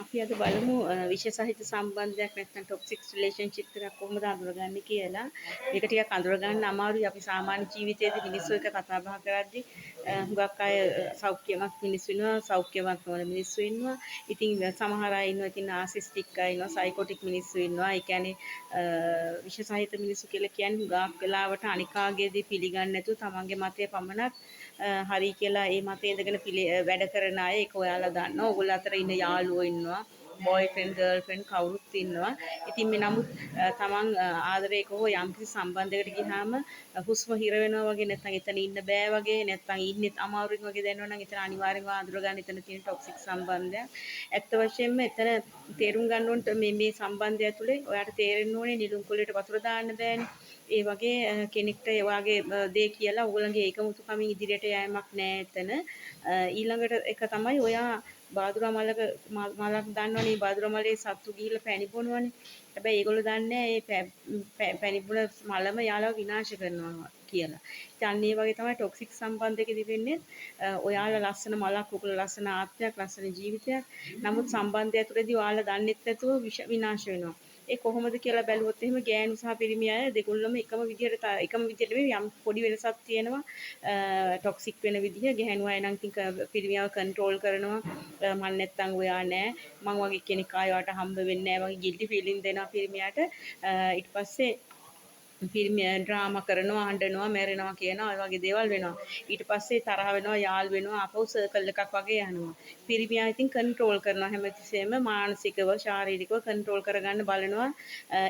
අපි අද බලමු විශේෂ සහිත සම්බන්ධයක් නැත්නම් ටොක්සික් රිලේෂන්ෂිප් එකක් කොහොමද අඳුරගන්නේ කියලා. මේක ටිකක් අඳුරගන්න අමාරුයි. අපි සාමාන්‍ය ජීවිතයේදී මිනිස්සු එක්ක කතා බහ කරද්දී හුඟක් අය සෞඛ්‍යමත් මිනිස්සු ඉන්නවා, සෞඛ්‍යමත් නොවන මිනිස්සු ඉන්නවා. ඉතින් සමහර අය ඉන්නවා ඉතින් නාසිස්ටික් අය ඉන්නවා, සයිකොටික් මිනිස්සු ඉන්නවා. ඒ කියන්නේ විශේෂ සහිත මිනිස්සු කියලා කියන්නේ හුඟක් වෙලාවට අනිකාගේදී පිළිගන්නේ නැතුව තමන්ගේ මතය පමණක් හරි කියලා ඒ මතේ ඉඳගෙන වැඩ කරන අය ඒක ඔයාලා දන්නවා. ඕගොල්ලෝ අතර ඉන්න යාළුවෝ ඉන්නවා. බොයිෆ්‍රෙන්ඩ් ගර්ල්ෆ්‍රෙන්ඩ් කවුරුත් ඉන්නවා. ඉතින් මේ නමුත් තමන් ආදරයක හෝ යම්කිසි සම්බන්ධයකට ගියාම හුස්ම හිර වෙනවා වගේ නැත්නම් එතන ඉන්න බෑ වගේ නැත්නම් ඉන්නෙත් අමාරුවෙන් වගේ දැනෙනවා නම් එතන අනිවාර්යෙන්ම අඳුරගන්න එතන තියෙන ටොක්සික් සම්බන්ධයක්. ඇත්ත වශයෙන්ම එතන තේරුම් ගන්න ඕන මේ සම්බන්ධය ඇතුලේ ඔයාට තේරෙන්න ඕනේ නිලුම් කොල්ලේට වතුර දාන්න බෑනේ. ඒ වගේ කෙනෙක්ට ඒ වගේ දේ කියලා ඕගොල්ලන්ගේ ඒකමුතුකමින් ඉදිරියට යෑමක් නෑ එතන. ඊළඟට එක තමයි ඔයා බාදුරා මලක් දන්නවනේ බාදුරා මලේ සත්තු ගිහිල්ලා පැණි බොනවනේ. හැබැයි ඒගොල්ලෝ දන්නේ මේ පැණි බොන මලම යාළුවා විනාශ කරනවා කියලා. ඉතින් අන්න ඒ වගේ තමයි ටොක්සික් සම්බන්ධයකදී වෙන්නේ. ඔයාලා ලස්සන මලක්, ඔයගොල්ලෝ ලස්සන ආත්මයක්, ලස්සන ජීවිතයක්. නමුත් සම්බන්ධය ඇතුළේදී ඔයාලා දන්නෙත් නැතුව විනාශ වෙනවා. ඒ කොහොමද කියලා බැලුවොත් එහෙම ගෑනු සහ පිරිමි අය දෙගොල්ලම එකම විදිහට නෙමෙයි යම් පොඩි වෙනසක් තියෙනවා ටොක්සික් වෙන විදිහ ගෑනු අය නම් ඉතින් පිරිමියව කන්ට්‍රෝල් කරනවා මම නැත්තම් ඔයා නෑ මං වගේ කෙනෙක් ආයෙ හම්බ වෙන්නේ නෑ වගේ ගිල්ටි ෆීලිං දෙනවා පිරිමියාට ඊට පස්සේ පිරිමිය ඩ්‍රාමා කරනවා අඬනවා මැරෙනවා කියනවා ඒ වගේ දේවල් වෙනවා ඊට පස්සේ තරහ වෙනවා යාළු වෙනවා අපෝ සර්කල් එකක් වගේ යනවා පිරිමියා ඉතින් කන්ට්‍රෝල් කරනවා හැමතිස්සෙම මානසිකව ශාරීරිකව කන්ට්‍රෝල් කරගන්න බලනවා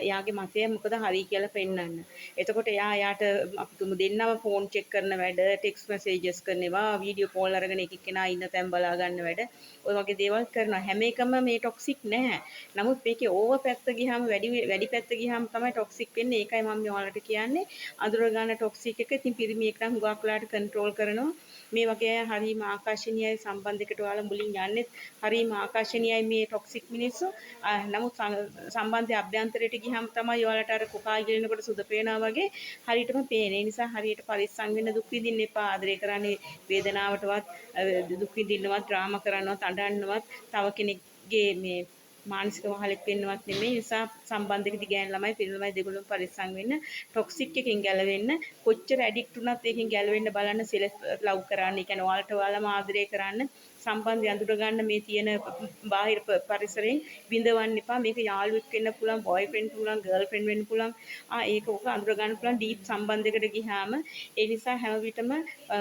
එයාගේ මතය මොකද හරි කියලා පෙන්වන්න. එතකොට එයාට අපි තුමු දෙන්නම ෆෝන් චෙක් කරන වැඩ, ටෙක්ස්ට් මැසේජස් කරනවා, වීඩියෝ කෝල් අරගෙන එක එක්කෙනා ඉන්න තැන් බලා ගන්න වැඩ. ඔය වගේ දේවල් කරනවා. හැම එකම මේ ටොක්සික් නැහැ. නමුත් මේකේ ඕවර් පැත්ත ගියාම වැඩි පැත්ත ගියාම තමයි ටොක්සික් වෙන්නේ. ඒකයි මම ඔයාලට කියන්නේ අඳුර ගන්න ටොක්සික් එක. ඉතින් පිරිමියෙක් නම් හුඟක් වෙලාට කන්ට්‍රෝල් කරනවා. මේ වගේ හරීම ආකර්ශනීයයි සම්බන්ධයකට ඔයාලා මුලින් යන්නේ හරීම ආකර්ශනීයයි මේ ටොක්සික් මිනිස්සු. නමුත් සම්බන්ධය අභ්‍යන්තරයට ගියහම තමයි ඔයාලට අර කුකා ගිලිනකොට සුද පේනවා වගේ හරියටම පේන්නේ. ඒ නිසා හරියට පරිස්සම් වෙන්න දුක් විඳින්න එපා. ආදරය කරන්නේ වේදනාවටවත් දුක් විඳින්නවත් ඩ්‍රාමා කරන්නවත් අඬන්නවත් තව කෙනෙක්ගේ මේ මානසික වහලෙක් වෙන්නවත් නෙමෙයි. ඒ නිසා සම්බන්ධයකදී ගෑනු ළමයි පිරිමි ළමයි දෙගොල්ලම පරිස්සම් වෙන්න. ටොක්සික් එකෙන් ගැලවෙන්න. කොච්චර ඇඩික්ට් වුණත් ඒකෙන් ගැලවෙන්න බලන්න සෙල්ෆ් ලව් කරන්න. ඒ කියන්නේ ඔයාලට ඔයාලම ආදරය කරන්න. සම්බන්ධය අඳුර ගන්න මේ තියෙන බාහිර පරිසරයෙන් විඳවන්න එපා. මේක යාළුවෙක් වෙන්න පුළුවන්, බොයිෆ්‍රෙන්ඩ් පුළුවන්, ගර්ල්ෆ්‍රෙන්ඩ් වෙන්න පුළුවන්. ඒක ඔක අඳුර ගන්න පුළුවන් ඩීප් සම්බන්ධයකට ගියාම ඒ නිසා හැම විටම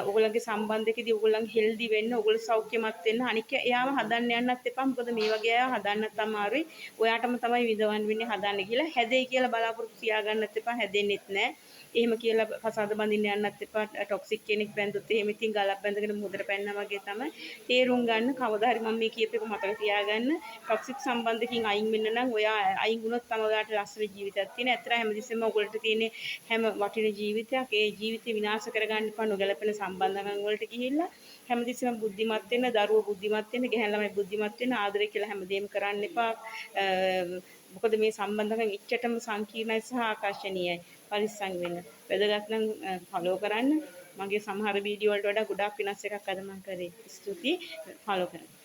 ඔයගොල්ලන්ගේ සම්බන්ධයකදී ඔයගොල්ලන් හෙල්දි වෙන්න, ඔයගොල්ලෝ සෞඛ්‍යමත් වෙන්න. අනික එයාව හදන්න යන්නත් එපා. මොකද මේ වගේ අය හදන්නත් අමාරුයි. ඔයාටම තමයි විඳවන්න වෙන්නේ හදන්න කියලා. හැදෙයි කියලා බලාපොරොත්තු තියාගන්නත් එපා. හැදෙන්නෙත් නැහැ. එහෙම කියලා කසාද බඳින්න යන්නත් එපා. ටොක්සික් කෙනෙක් බැඳුත් එහෙම ඉතින් ගලක් බැඳගෙන මුහුදට පැන්නා වගේ තමයි. තේරුම් ගන්න කවදා හරි මම මේ කියපේක මතක තියාගන්න. ටොක්සික් සම්බන්ධකින් අයින් වෙන්න නම් ඔයා අයින් වුණොත් තමයි ඔයාට ලස්සන ජීවිතයක් තියෙන්නේ. ඇත්තට හැමදෙස්සෙම ඔයගොල්ලන්ට තියෙන්නේ හැම වටින ජීවිතයක්. ඒ ජීවිතේ විනාශ කරගන්න එපා නොගැලපෙන සම්බන්ධකම් වලට ගිහිල්ලා. හැමදෙස්සෙම බුද්ධිමත් වෙන්න, දරුවෝ බුද්ධිමත් වෙන්න, ගැහැණු ළමයි බුද්ධිමත් වෙන්න, ආදරය කියලා හැමදේම කරන්න එපා. මොකද මේ සම්බන්ධකම් ඉච්ඡටම සංකීර්ණයි සහ ආකර්ශනීයයි. පරිස්සම් වෙන්න. වැදගත් නම් ෆලෝ කරන්න. මගේ සමහර වීඩියෝ වලට වඩා ගොඩාක් වෙනස් එකක් අද මම කරේ. ස්තුතියි ෆලෝ කරන්න.